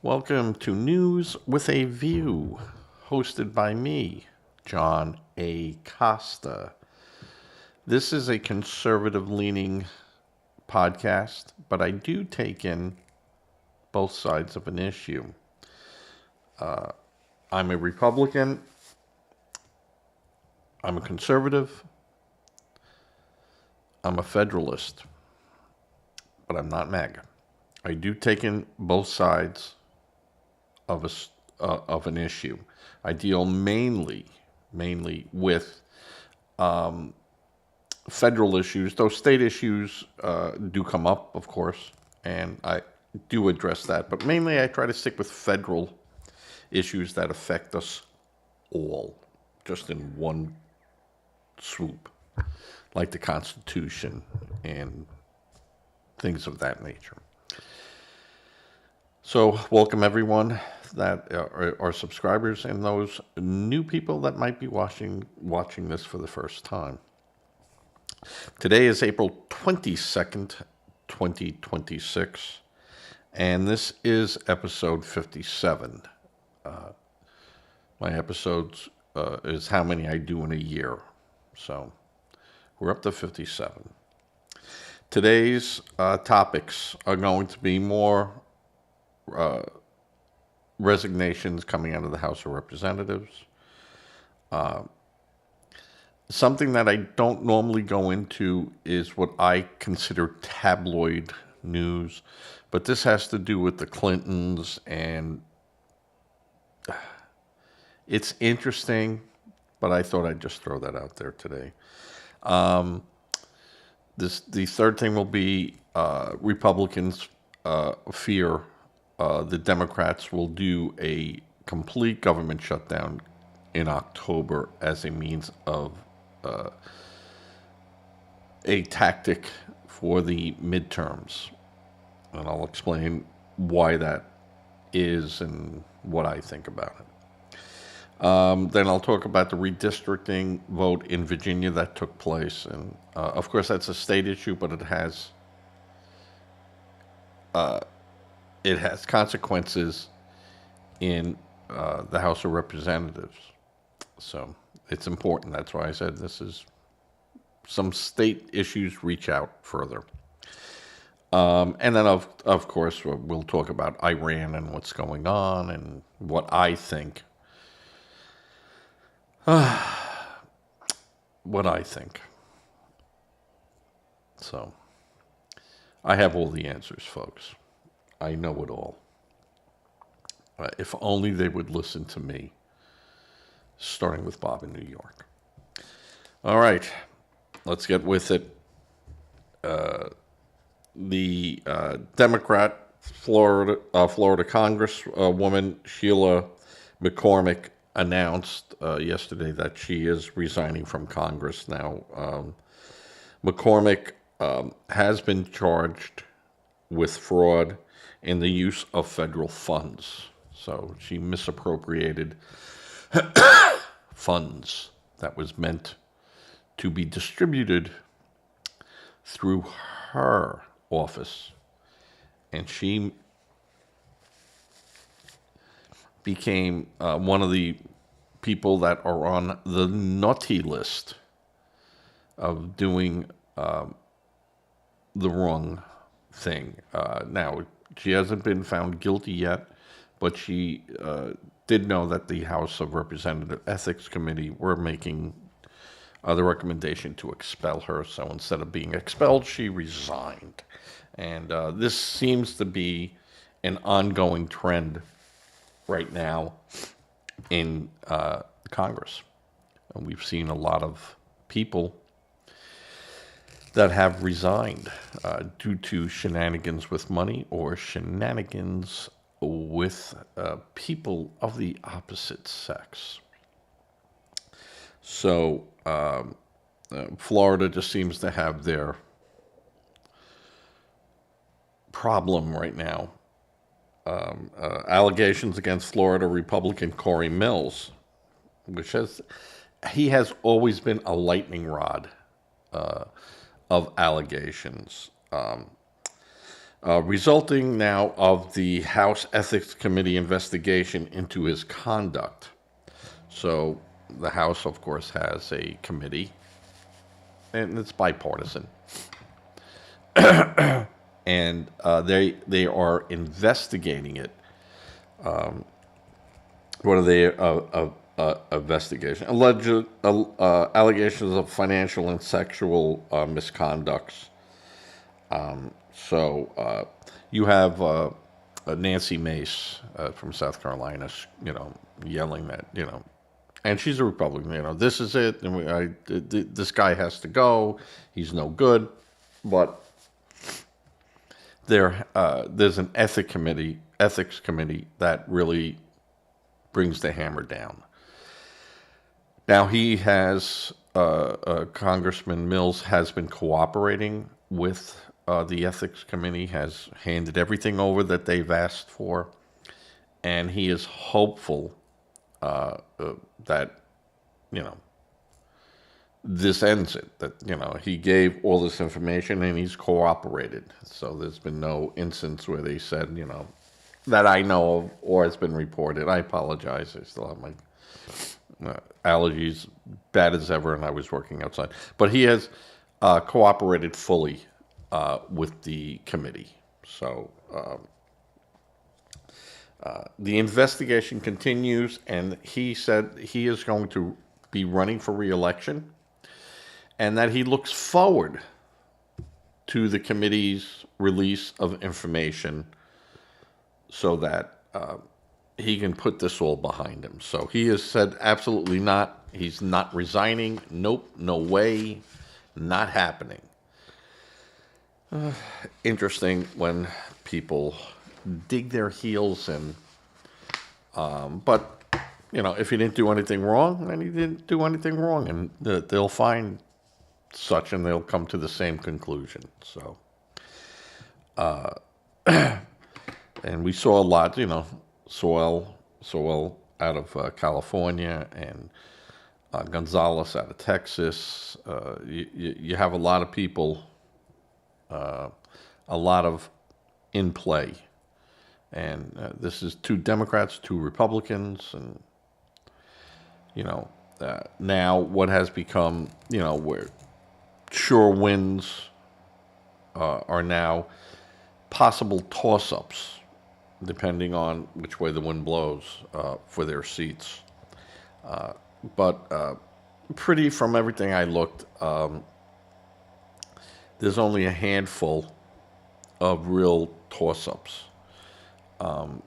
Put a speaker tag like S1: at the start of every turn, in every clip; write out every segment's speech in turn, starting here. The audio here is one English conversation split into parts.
S1: Welcome to News with a View, hosted by me, John A. Costa. This is a conservative-leaning podcast, but I do take in both sides of an issue. I'm a Republican, I'm a conservative, I'm a Federalist, but I'm not MAGA. I do take in both sides of an issue. I deal mainly with federal issues, though state issues do come up, of course, and I do address that. But mainly I try to stick with federal issues that affect us all, just in one swoop, like the Constitution and things of that nature. So welcome everyone that are subscribers and those new people that might be watching this for the first time. Today is April 22nd, 2026, and this is episode 57. My episodes is how many I do in a year, so we're up to 57. Today's topics are going to be more resignations coming out of the House of Representatives. Something that I don't normally go into is what I consider tabloid news, but this has to do with the Clintons, and it's interesting, but I thought I'd just throw that out there today. The third thing will be Republicans fear the Democrats will do a complete government shutdown in October as a means of a tactic for the midterms. And I'll explain why that is and what I think about it. Then I'll talk about the redistricting vote in Virginia that took place. And of course, that's a state issue, but it has consequences in the House of Representatives. So it's important. That's why I said this is some state issues reach out further. And then, of course, we'll talk about Iran and what's going on and what I think. What I think. So I have all the answers, folks. I know it all. If only they would listen to me, starting with Bob in New York. All right, let's get with it. The Democrat Florida Congresswoman Sheila McCormick announced yesterday that she is resigning from Congress now. McCormick has been charged with fraud in the use of federal funds. So she misappropriated funds that was meant to be distributed through her office. And she became one of the people that are on the naughty list of doing the wrong thing. Now, she hasn't been found guilty yet, but she did know that the House of Representative Ethics Committee were making the recommendation to expel her. So instead of being expelled, she resigned. And this seems to be an ongoing trend right now in Congress. And we've seen a lot of people that have resigned due to shenanigans with money or shenanigans with people of the opposite sex. So Florida just seems to have their problem right now. Allegations against Florida Republican Corey Mills, he has always been a lightning rod of allegations. resulting now of the House Ethics Committee investigation into his conduct. So the House, of course, has a committee, and it's bipartisan, and they are investigating it. What are they investigation? Alleged allegations of financial and sexual misconducts. So you have Nancy Mace from South Carolina, yelling that, and she's a Republican. This is it, and this guy has to go. He's no good. But there's an ethics committee that really brings the hammer down. Now Congressman Mills has been cooperating with the ethics committee, has handed everything over that they've asked for, and he is hopeful that this ends it. That he gave all this information and he's cooperated. So there's been no instance where they said that I know of or has been reported. I apologize. I still have my allergies bad as ever, and I was working outside. But he has cooperated fully with the committee. So the investigation continues, and he said he is going to be running for re-election, and that he looks forward to the committee's release of information so that he can put this all behind him. So he has said absolutely not. He's not resigning. Nope, no way, not happening. Interesting when people dig their heels in. But, if he didn't do anything wrong, then he didn't do anything wrong. And they'll find such, and they'll come to the same conclusion. So, and we saw a lot, Soel out of California, and Gonzalez out of Texas. You have a lot of people, a lot of in play. And this is 2 Democrats, 2 Republicans, and, now what has become, where sure wins are now possible toss-ups, depending on which way the wind blows for their seats. But pretty, from everything I looked, there's only a handful of real toss-ups.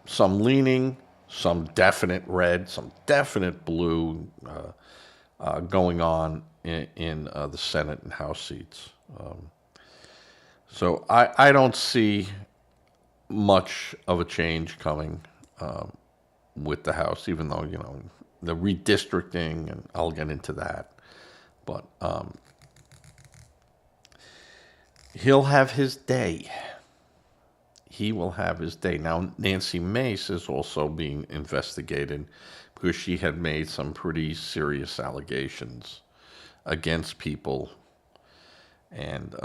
S1: Some leaning, some definite red, some definite blue going on in the Senate and House seats. So I don't see much of a change coming with the House, even though, the redistricting, and I'll get into that. But he'll have his day. He will have his day. Now, Nancy Mace is also being investigated because she had made some pretty serious allegations against people, and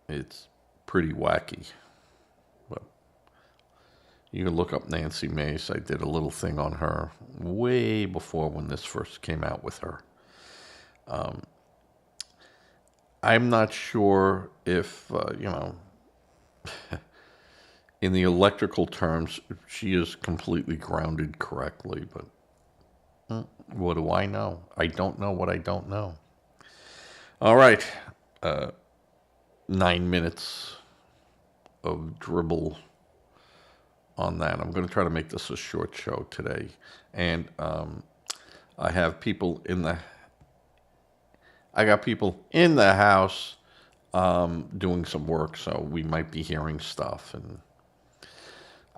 S1: it's pretty wacky. But you can look up Nancy Mace. I did a little thing on her way before when this first came out with her. I'm not sure if, in the electrical terms, she is completely grounded correctly, but what do I know? I don't know what I don't know. All right. 9 minutes of dribble on that. I'm going to try to make this a short show today. And I got people in the house doing some work, so we might be hearing stuff, and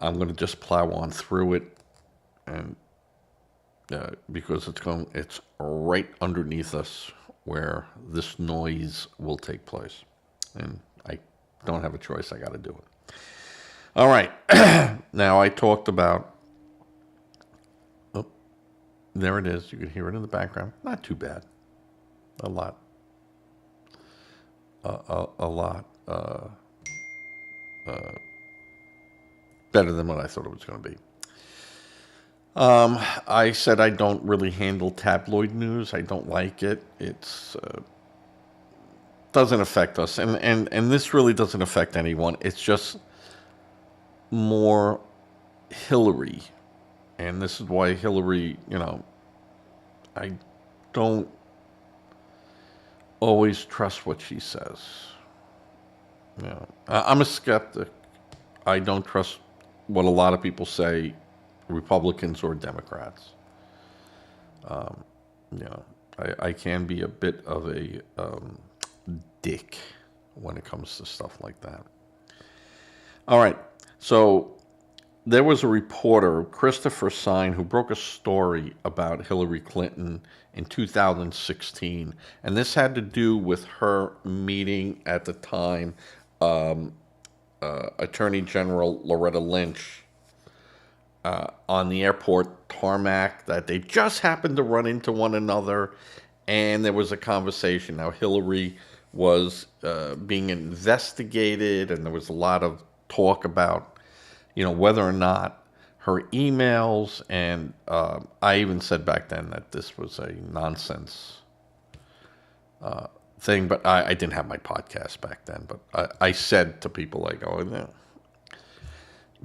S1: I'm going to just plow on through it, and because it's right underneath us where this noise will take place, and I don't have a choice. I got to do it. All right. Now, I talked about. Oh, there it is. You can hear it in the background. Not too bad. A lot. A lot. better than what I thought it was going to be. I said I don't really handle tabloid news. I don't like it. It's doesn't affect us, and this really doesn't affect anyone. It's just more Hillary, and this is why Hillary. I don't always trust what she says. I'm a skeptic. I don't trust what a lot of people say, Republicans or Democrats. Um, I can be a bit of a dick when it comes to stuff like that. All right, so there was a reporter, Christopher Sine, who broke a story about Hillary Clinton in 2016, and this had to do with her meeting at the time Attorney General Loretta Lynch on the airport tarmac, that they just happened to run into one another, and there was a conversation. Now, Hillary was being investigated, and there was a lot of talk about, whether or not her emails, and I even said back then that this was a nonsense thing, but I didn't have my podcast back then, but I said to people,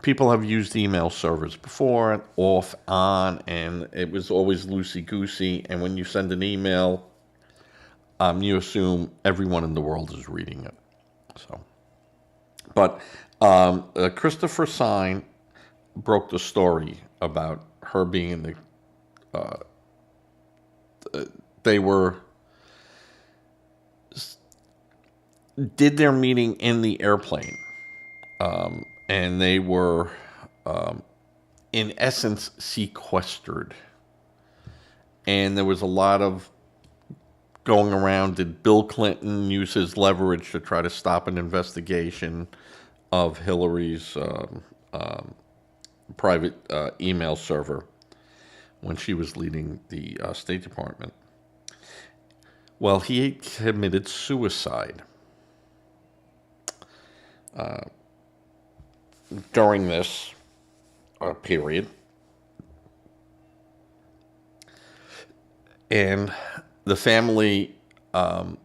S1: people have used email servers before, and off, on, and it was always loosey-goosey, and when you send an email, you assume everyone in the world is reading it. But Christopher Sine broke the story about her being in they did their meeting in the airplane, and they were, in essence, sequestered. And there was a lot of going around. Did Bill Clinton use his leverage to try to stop an investigation of Hillary's private email server when she was leading the State Department? Well, he committed suicide during this period. And the family, the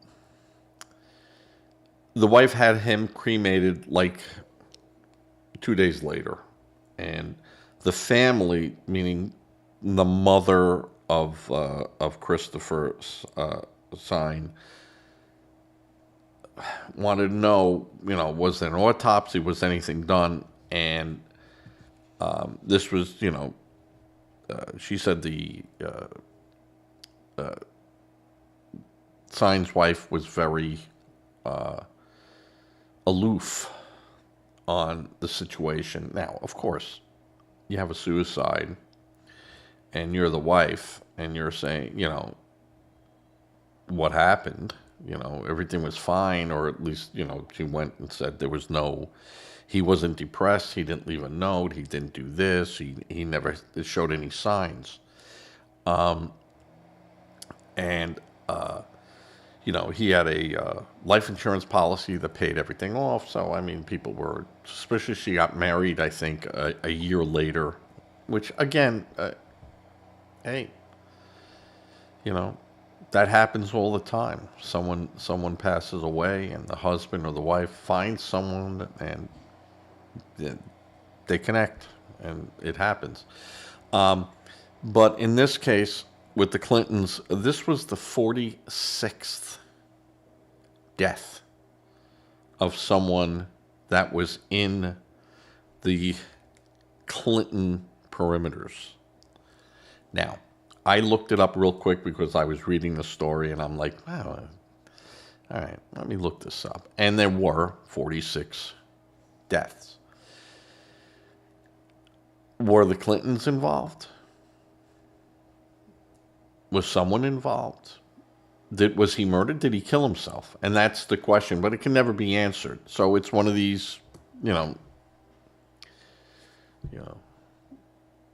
S1: wife had him cremated like 2 days later. And the family, meaning the mother of Christopher Sine, wanted to know, was there an autopsy? Was anything done? And this was, she said the Sine's wife was very aloof on the situation. Now, of course, you have a suicide, and you're the wife, and you're saying, what happened? Everything was fine, or at least, she went and said there was he wasn't depressed, he didn't leave a note, he didn't do this, he never showed any signs. He had a life insurance policy that paid everything off, so, people were suspicious. She got married, I think, a year later, which, again, hey, that happens all the time. Someone passes away, and the husband or the wife finds someone, and they connect, and it happens. But in this case, with the Clintons, this was the 46th death of someone that was in the Clinton perimeters. Now, I looked it up real quick because I was reading the story, and I'm like, wow, all right, let me look this up. And there were 46 deaths. Were the Clintons involved? Was someone involved? Was he murdered? Did he kill himself? And that's the question, but it can never be answered. So it's one of these,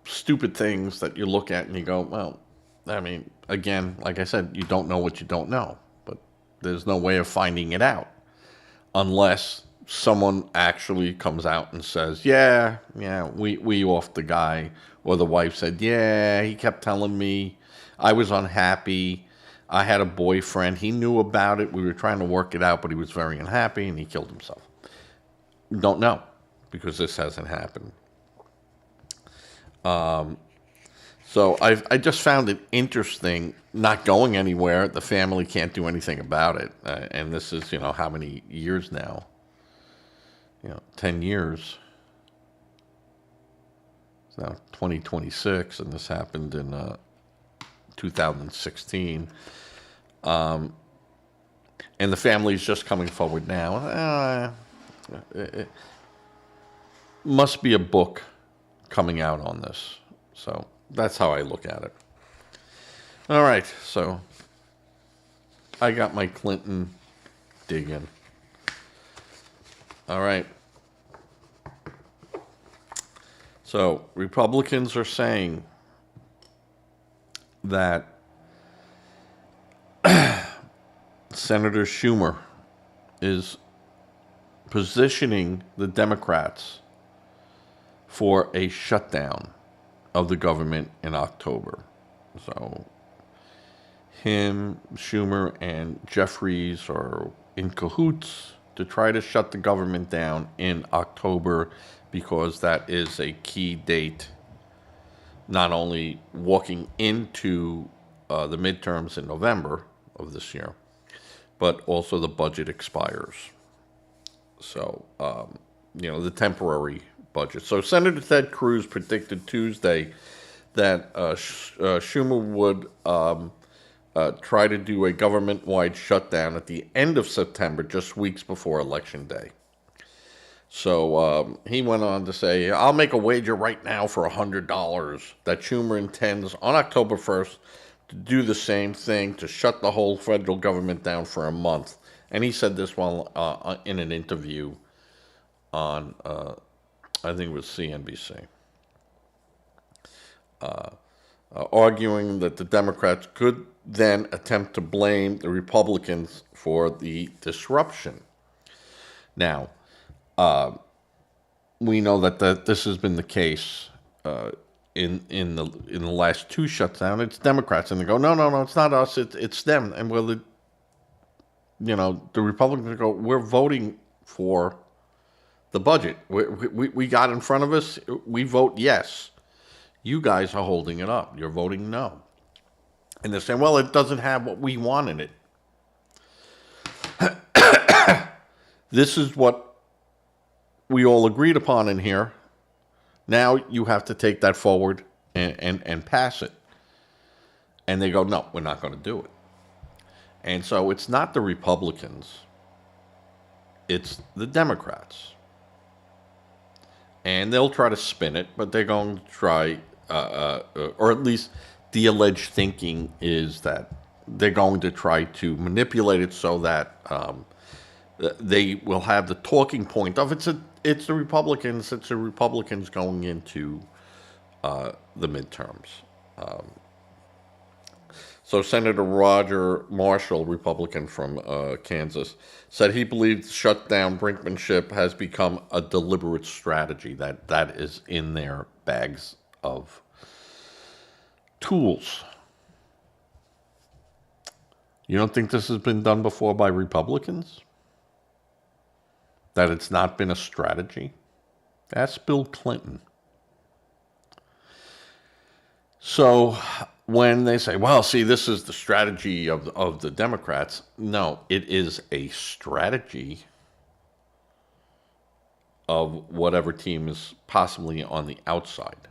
S1: stupid things that you look at and you go, well, again, like I said, you don't know what you don't know, but there's no way of finding it out unless someone actually comes out and says, yeah, we offed the guy. Or the wife said, yeah, he kept telling me I was unhappy. I had a boyfriend. He knew about it. We were trying to work it out, but he was very unhappy and he killed himself. Don't know, because this hasn't happened. So I just found it interesting, not going anywhere. The family can't do anything about it. And this is, how many years now? 10 years. It's now 2026, and this happened in 2016. And the family's just coming forward now. It must be a book coming out on this. So that's how I look at it. All right, so I got my Clinton dig in. All right. So Republicans are saying that Senator Schumer is positioning the Democrats for a shutdown of the government in October. So him, Schumer, and Jeffries are in cahoots to try to shut the government down in October, because that is a key date, not only walking into the midterms in November of this year, but also the budget expires. So, the temporary budget. So Senator Ted Cruz predicted Tuesday that Schumer would try to do a government-wide shutdown at the end of September, just weeks before Election Day. So he went on to say, I'll make a wager right now for $100 that Schumer intends on October 1st to do the same thing, to shut the whole federal government down for a month. And he said this while in an interview on, I think it was CNBC, arguing that the Democrats could then attempt to blame the Republicans for the disruption. Now, we know that this has been the case in the last two shutdowns. It's Democrats, and they go, no, it's not us, it's them. And the Republicans go, we're voting for the budget. We got in front of us. We vote yes. You guys are holding it up. You're voting no. And they're saying, well, it doesn't have what we want in it. This is what we all agreed upon in here. Now you have to take that forward and pass it. And they go, no, we're not going to do it. And so it's not the Republicans. It's the Democrats. And they'll try to spin it, but they're going to try, or at least the alleged thinking is that they're going to try to manipulate it so that they will have the talking point of it's the Republicans. It's the Republicans going into the midterms. So Senator Roger Marshall, Republican from Kansas, said he believes shutdown brinkmanship has become a deliberate strategy, that is in their bags of tools. You don't think this has been done before by Republicans? That it's not been a strategy? Ask Bill Clinton. So when they say, well, see, this is the strategy of the Democrats, no, it is a strategy of whatever team is possibly on the outside.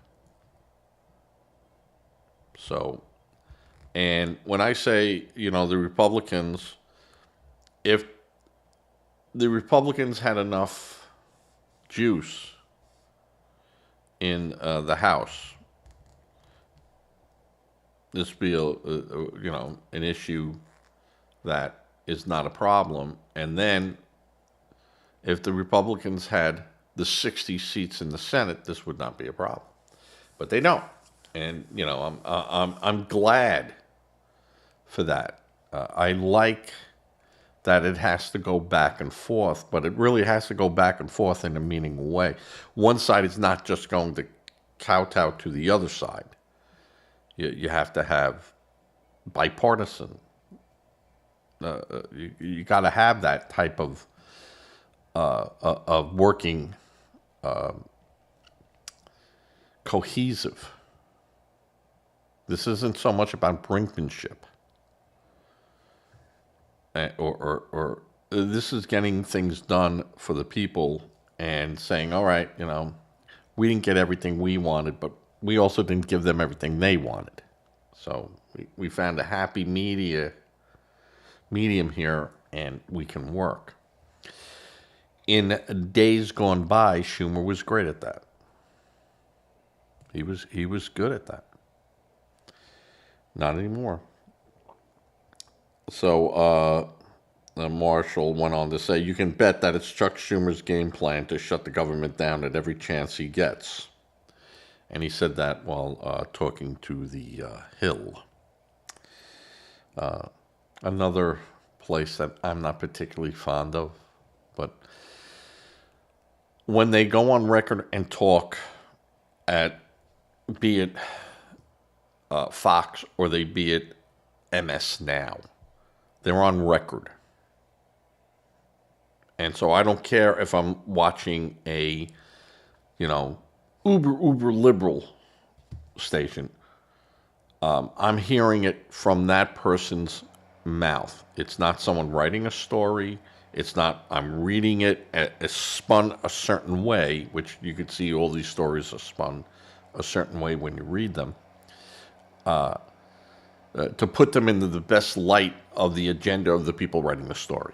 S1: So, and when I say, the Republicans, if the Republicans had enough juice in the House, this would be an issue that is not a problem. And then if the Republicans had the 60 seats in the Senate, this would not be a problem. But they don't. And, I'm glad for that. I like that it has to go back and forth, but it really has to go back and forth in a meaningful way. One side is not just going to kowtow to the other side. You have to have bipartisan. You got to have that type of working cohesive. This isn't so much about brinkmanship. Or this is getting things done for the people and saying, all right, we didn't get everything we wanted, but we also didn't give them everything they wanted. So we found a happy medium here, and we can work. In days gone by, Schumer was great at that. He was good at that. Not anymore. So Marshall went on to say, you can bet that it's Chuck Schumer's game plan to shut the government down at every chance he gets. And he said that while talking to the Hill. Another place that I'm not particularly fond of, but when they go on record and talk at, be it Fox or be it MS Now, they're on record. And so I don't care if I'm watching a, uber liberal station. I'm hearing it from that person's mouth. It's not someone writing a story. It's not, I'm reading it, it's spun a certain way, which you could see all these stories are spun a certain way when you read them. To put them into the best light of the agenda of the people writing the story.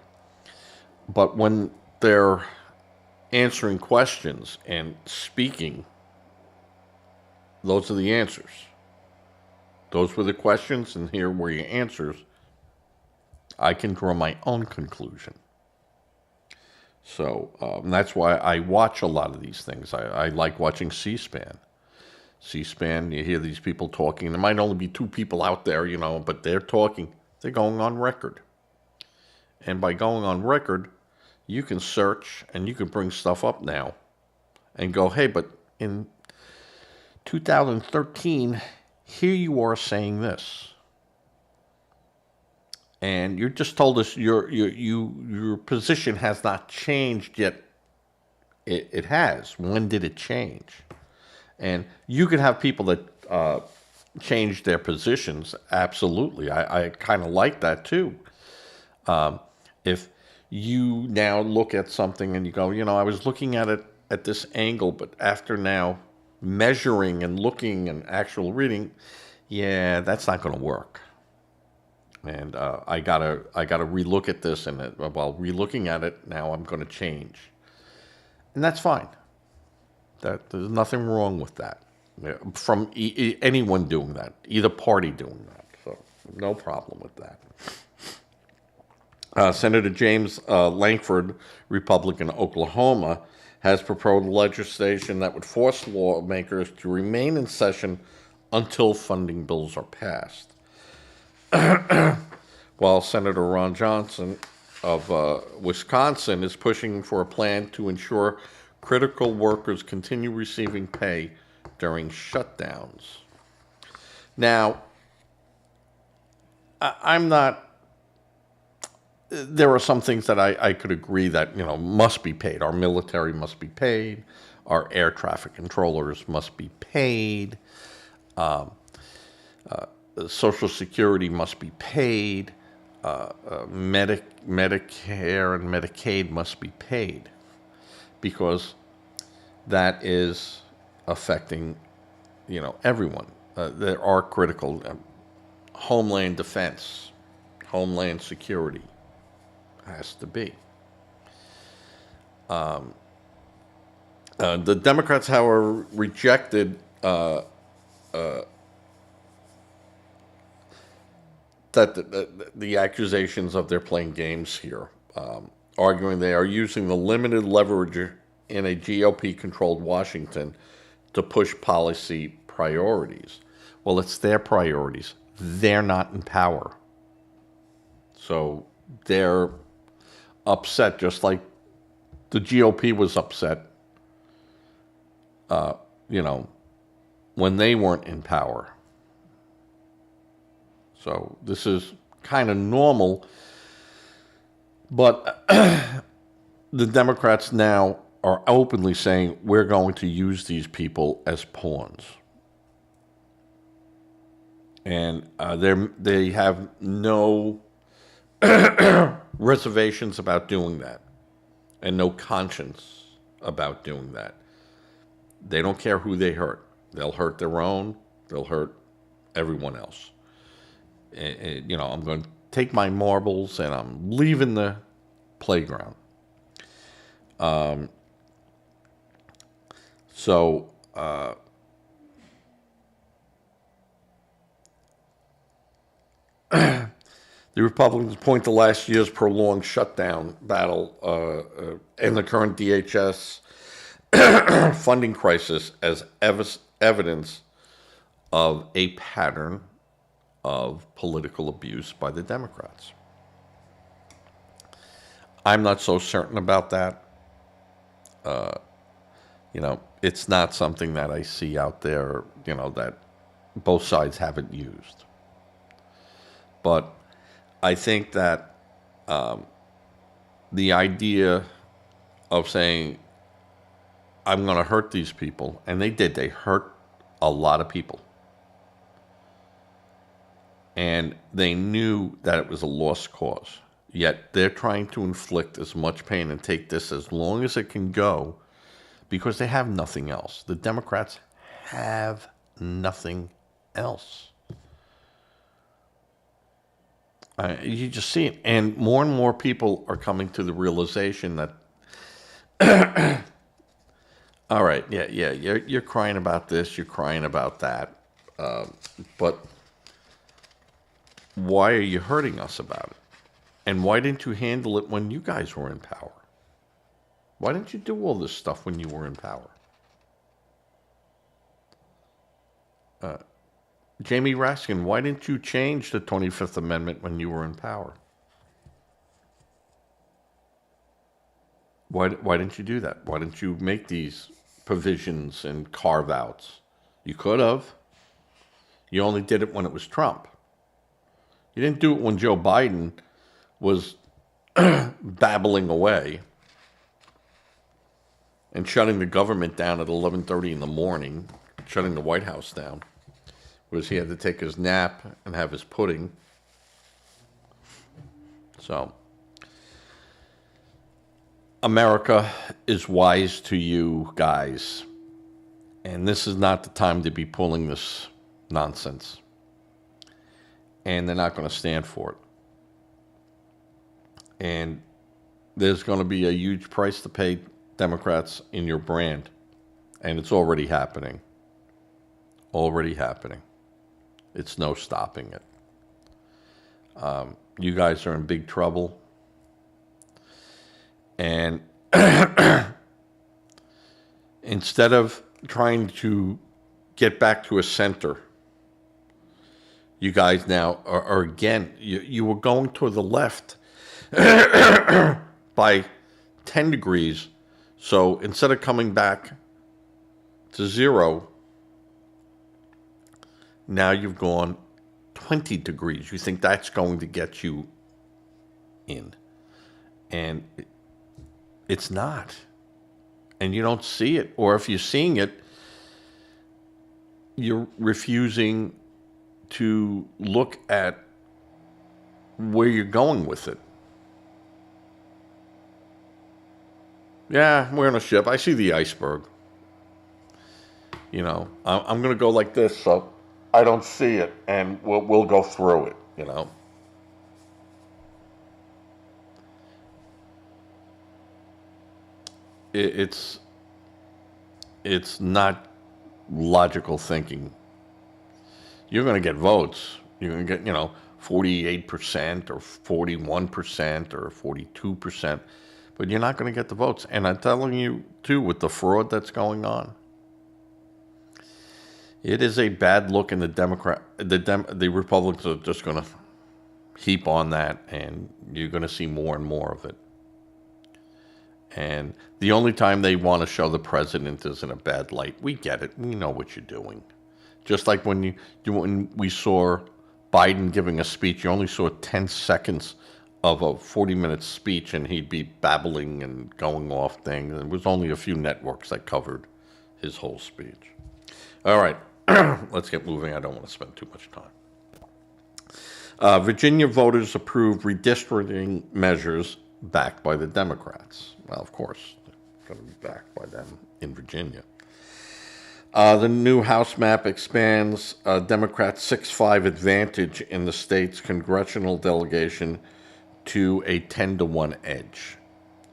S1: But when they're answering questions and speaking, those are the answers. Those were the questions, and here were your answers. I can draw my own conclusion. So that's why I watch a lot of these things. I like watching C-SPAN. C-SPAN, you hear these people talking. There might only be two people out there, but they're talking. They're going on record. And by going on record, you can search and you can bring stuff up now and go, hey, but in 2013, here you are saying this. And you just told us your position has not changed yet. It has. When did it change? And you could have people that change their positions. Absolutely. I kind of like that too. If you now look at something and you go, I was looking at it at this angle, but after now measuring and looking and actual reading, that's not going to work. And I gotta relook at this, and while relooking at it, now I'm going to change, and that's fine. There's nothing wrong with that. From anyone doing that, either party doing that, so no problem with that. Senator James Lankford, Republican, Oklahoma, has proposed legislation that would force lawmakers to remain in session until funding bills are passed. While Senator Ron Johnson of Wisconsin is pushing for a plan to ensure critical workers continue receiving pay during shutdowns. Now, I'm not... There are some things that I could agree that, must be paid. Our military must be paid. Our air traffic controllers must be paid. Social Security must be paid. Medicare and Medicaid must be paid, because that is affecting, everyone. There are critical Homeland Defense, Homeland Security has to be. The Democrats, however, rejected the accusations of they're playing games here, arguing they are using the limited leverage in a GOP-controlled Washington to push policy priorities. Well, it's their priorities. They're not in power. So they're upset, just like the GOP was upset, you know, when they weren't in power. So this is kind of normal, but the Democrats now are openly saying we're going to use these people as pawns. And they have no reservations about doing that and no conscience about doing that. They don't care who they hurt. They'll hurt their own. They'll hurt everyone else. You know, I'm going to take my marbles and I'm leaving the playground. So the Republicans point to last year's prolonged shutdown battle and the current DHS funding crisis as evidence of a pattern of political abuse by the Democrats. I'm not so certain about that. You know, it's not something that I see out there, you know, that both sides haven't used. But I think that the idea of saying, I'm going to hurt these people, and they did, they hurt a lot of people. And they knew that it was a lost cause. Yet they're trying to inflict as much pain and take this as long as it can go because they have nothing else. The Democrats have nothing else. You just see it. And more people are coming to the realization that, all right, yeah, you're crying about this, you're crying about that, but why are you hurting us about it? And why didn't you handle it when you guys were in power? Why didn't you do all this stuff when you were in power? Jamie Raskin, why didn't you change the 25th Amendment when you were in power? Why didn't you do that? Why didn't you make these provisions and carve-outs? You could have. You only did it when it was Trump. You didn't do it when Joe Biden was babbling away and shutting the government down at 11:30 in the morning, shutting the White House down, because he had to take his nap and have his pudding. So, America is wise to you guys, and this is not the time to be pulling this nonsense. And they're not going to stand for it. And there's going to be a huge price to pay, Democrats, in your brand. And it's already happening. Already happening. It's no stopping it. You guys are in big trouble. And instead of trying to get back to a center, you guys now are again, you were going toward the left by 10 degrees. So instead of coming back to zero, now you've gone 20 degrees. You think that's going to get you in. And it's not. And you don't see it. Or if you're seeing it, you're refusing to look at where you're going with it. Yeah, we're on a ship. I see the iceberg. You know, I'm going to go like this, so I don't see it, and we'll go through it, you know. It's not logical thinking. You're going to get votes. You're going to get, 48% or 41% or 42%, but you're not going to get the votes. And I'm telling you, too, with the fraud that's going on, it is a bad look, and the Republicans are just going to heap on that, and you're going to see more and more of it. And the only time they want to show the president is in a bad light. We get it. We know what you're doing. Just like when we saw Biden giving a speech, you only saw 10 seconds of a 40-minute speech, and he'd be babbling and going off things. There was only a few networks that covered his whole speech. All right, let's get moving. I don't want to spend too much time. Virginia voters approved redistricting measures backed by the Democrats. Well, of course, it's going to be backed by them in Virginia. The new House map expands Democrats' 6-5 advantage in the state's congressional delegation to a 10-1 edge,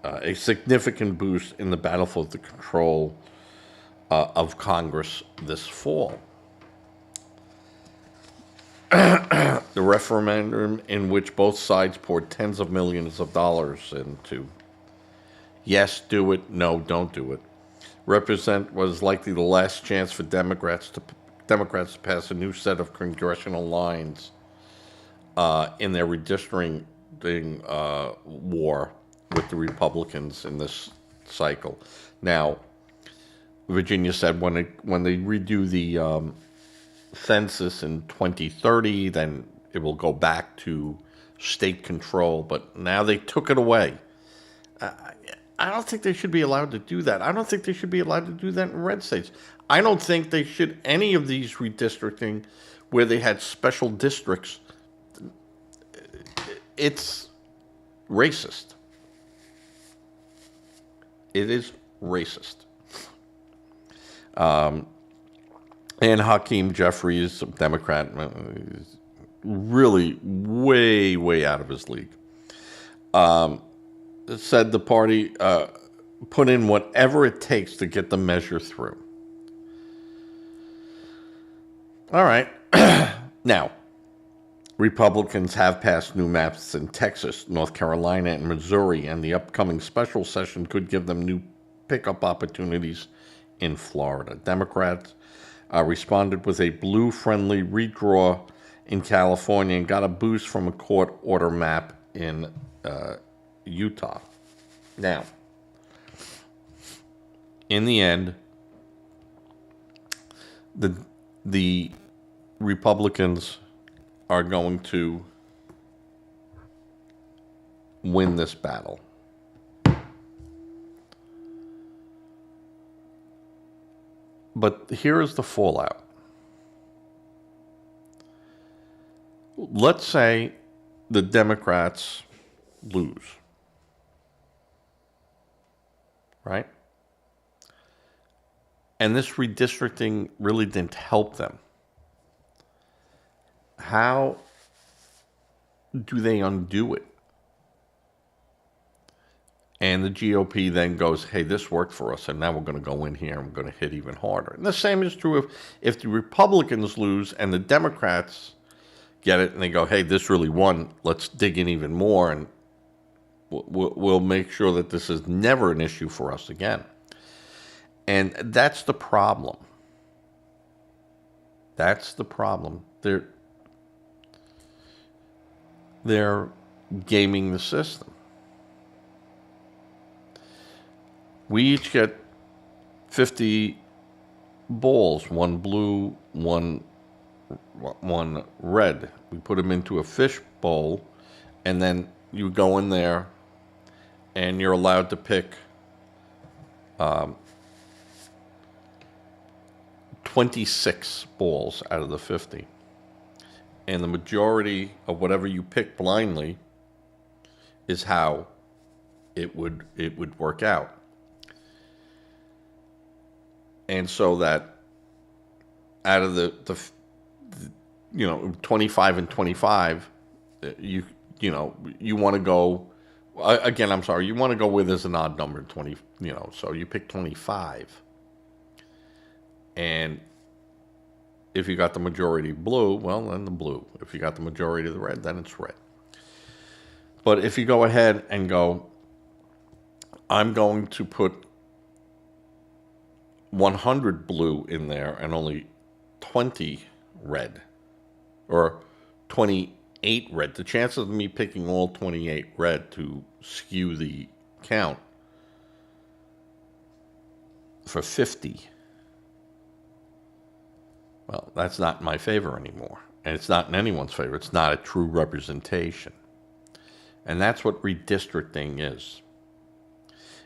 S1: a significant boost in the battle for the control of Congress this fall. The referendum, in which both sides poured tens of millions of dollars into yes, do it, no, don't do it, was likely the last chance for Democrats to pass a new set of congressional lines in their redistricting war with the Republicans in this cycle. Now, Virginia said when they redo the census in 2030, then it will go back to state control. But now they took it away. I don't think they should be allowed to do that. I don't think they should be allowed to do that in red states. I don't think they should, any of these redistricting where they had special districts. It's racist. It is racist. And Hakeem Jeffries, a Democrat, is really way, way out of his league. Said the party put in whatever it takes to get the measure through. All right. Now, Republicans have passed new maps in Texas, North Carolina, and Missouri, and the upcoming special session could give them new pickup opportunities in Florida. Democrats responded with a blue-friendly redraw in California and got a boost from a court order map in Utah. Now, in the end, the Republicans are going to win this battle. But here is the fallout. Let's say the Democrats lose, right? And this redistricting really didn't help them. How do they undo it? And the GOP then goes, hey, this worked for us, and now we're going to go in here and we're going to hit even harder. And the same is true if the Republicans lose and the Democrats get it and they go, hey, this really won, let's dig in even more, and we'll make sure that this is never an issue for us again. And that's the problem. That's the problem. They're gaming the system. We each get 50 balls, one blue, one red. We put them into a fish bowl, and then you go in there, and you're allowed to pick 26 balls out of the 50. And the majority of whatever you pick blindly is how it would work out. And so that out of the 25 and 25, you want to go, again, I'm sorry, you want to go where there's an odd number, 20, so you pick 25. And if you got the majority blue, well, then the blue. If you got the majority of the red, then it's red. But if you go ahead and go, I'm going to put 100 blue in there and only 20 red, or 28 red, the chances of me picking all 28 red to skew the count for 50. Well, that's not in my favor anymore. And it's not in anyone's favor. It's not a true representation. And that's what redistricting is.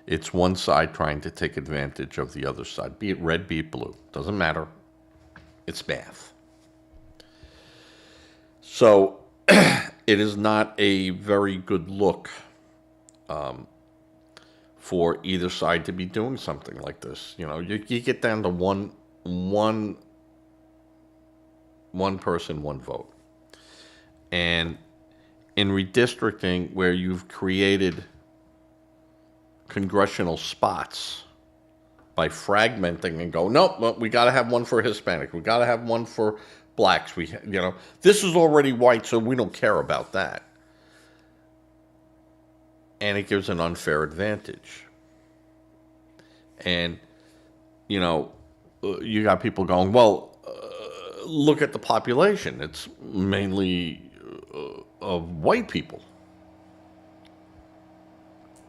S1: It's one side trying to take advantage of the other side. Be it red, be it blue. Doesn't matter. It's math. So it is not a very good look for either side to be doing something like this. You know, you get down to one person, one vote. And in redistricting, where you've created congressional spots by fragmenting and go, nope, well, we got to have one for Hispanic. We got to have one for blacks. This is already white, so we don't care about that. And it gives an unfair advantage. And, you got people going, well, look at the population. It's mainly of white people.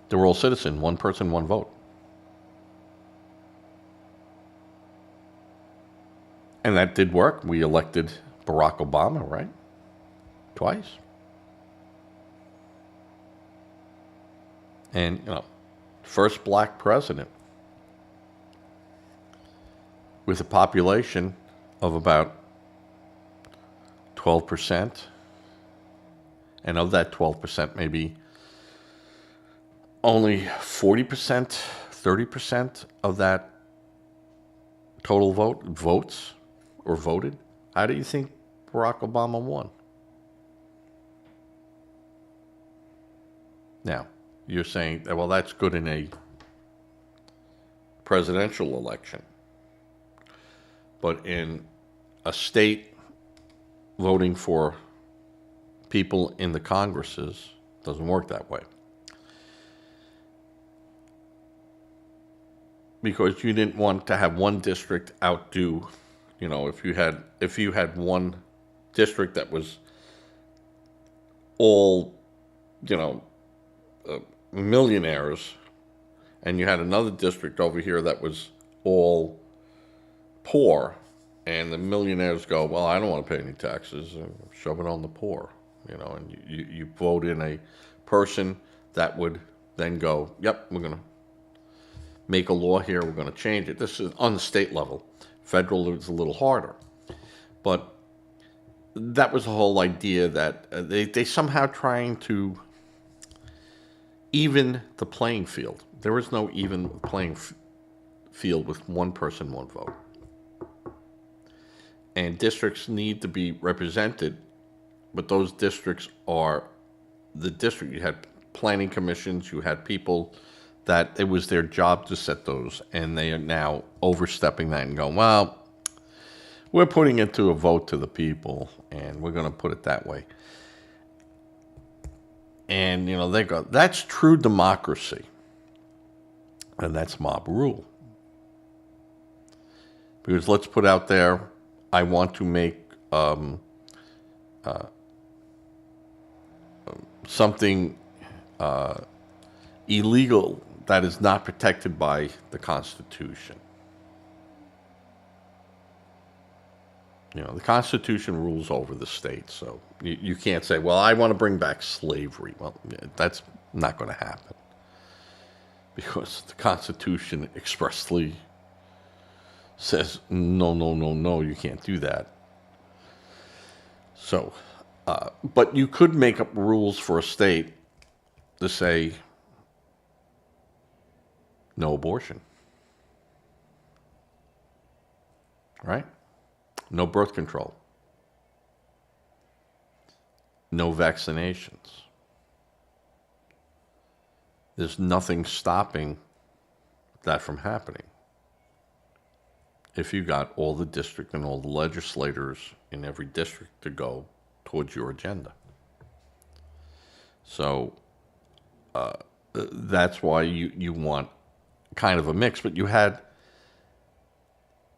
S1: They're all citizen, one person, one vote. And that did work. We elected Barack Obama, right? Twice. And, first black president with a population of about 12%. And of that 12%, maybe only 40%, 30% of that total votes or voted. How do you think Barack Obama won? Now, you're saying, well, that's good in a presidential election. But in a state voting for people in the Congresses, doesn't work that way. Because you didn't want to have one district outdo, if you had one district that was all, millionaires, and you had another district over here that was all poor, and the millionaires go, well, I don't want to pay any taxes, shove it on the poor, and you vote in a person that would then go, yep, we're going to make a law here, we're going to change it. This is on the state level. Federal is a little harder. But that was the whole idea, that they somehow trying to even the playing field. There is no even playing field with one person, one vote. And districts need to be represented, but those districts are the district. You had planning commissions, you had people that it was their job to set those, and they are now overstepping that and going, well, we're putting it to a vote to the people, and we're going to put it that way. And, they go, that's true democracy, and that's mob rule. Because let's put out there, I want to make something illegal that is not protected by the Constitution. The Constitution rules over the state, so you can't say, well, I want to bring back slavery. Well, that's not going to happen, because the Constitution expressly says, no, you can't do that. So, but you could make up rules for a state to say, no abortion, right? No birth control, no vaccinations. There's nothing stopping that from happening if you got all the district and all the legislators in every district to go towards your agenda. So that's why you want kind of a mix, but you had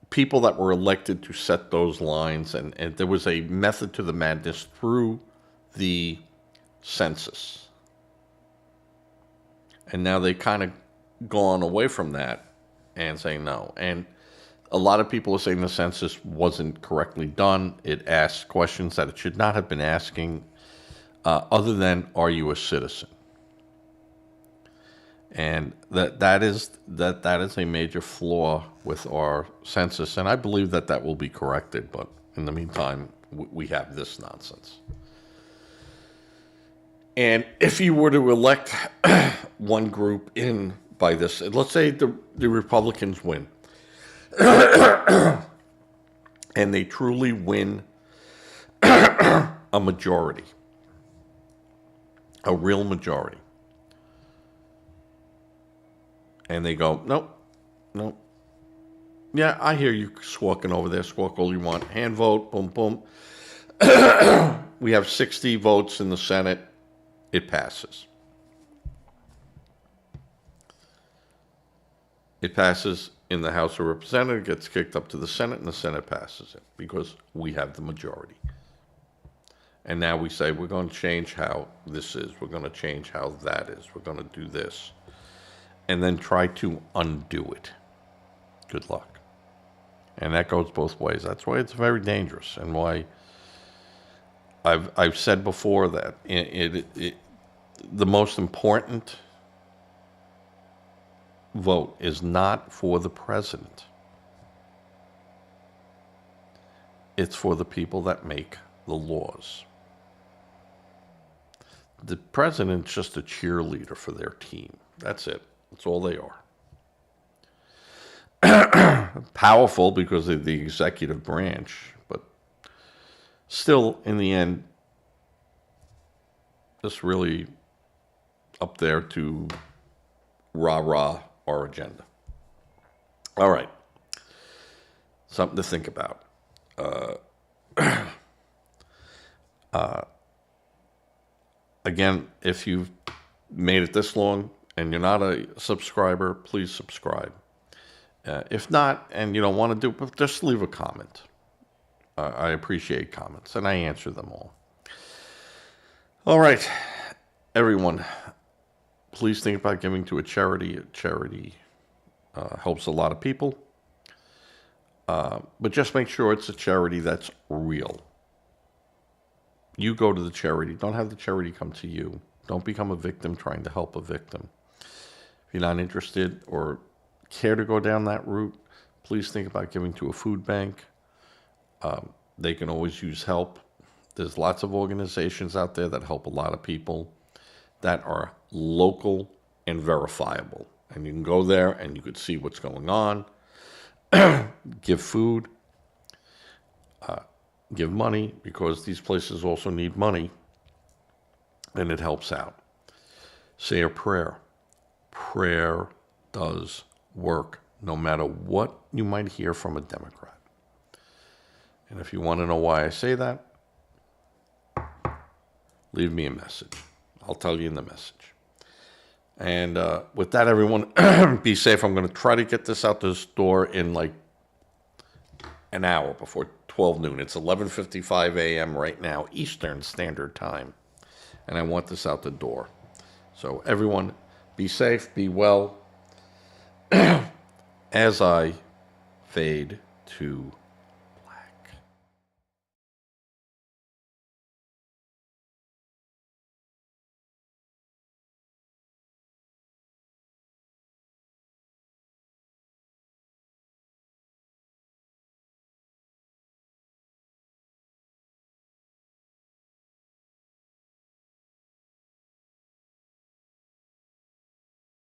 S1: people that were elected to set those lines, and there was a method to the madness through the census. And now they kind of gone away from that, and saying no. And a lot of people are saying the census wasn't correctly done. It asked questions that it should not have been asking, other than, are you a citizen? And that is a major flaw with our census, and I believe that will be corrected. But in the meantime, we have this nonsense. And if you were to elect one group in by this, let's say the Republicans win, and they truly win a majority, a real majority. And they go, nope, nope. Yeah, I hear you squawking over there. Squawk all you want. Hand vote, boom, boom. We have 60 votes in the Senate. It passes. It passes in the House of Representatives, gets kicked up to the Senate, and the Senate passes it because we have the majority. And now we say, we're going to change how this is. We're going to change how that is. We're going to do this. And then try to undo it. Good luck. And that goes both ways. That's why it's very dangerous, and why I've said before that the most important vote is not for the president. It's for the people that make the laws. The president's just a cheerleader for their team. That's it. That's all they are. Powerful because of the executive branch, but still, in the end, just really up there to rah-rah our agenda. All right. Something to think about. Again, if you've made it this long and you're not a subscriber, please subscribe. If not, and you don't want to do it, just leave a comment. I appreciate comments, and I answer them all. All right, everyone, please think about giving to a charity. A charity helps a lot of people. But just make sure it's a charity that's real. You go to the charity. Don't have the charity come to you. Don't become a victim trying to help a victim. If you're not interested or care to go down that route, please think about giving to a food bank. They can always use help. There's lots of organizations out there that help a lot of people that are local and verifiable. And you can go there and you could see what's going on. Give food. Give money, because these places also need money. And it helps out. Say a prayer. Prayer does work, no matter what you might hear from a Democrat. And if you want to know why I say that, leave me a message. I'll tell you in the message. And with that, everyone, be safe. I'm going to try to get this out the door in like an hour before 12 noon. It's 11:55 a.m. right now, Eastern Standard Time. And I want this out the door. So everyone, be safe, be well, as I fade to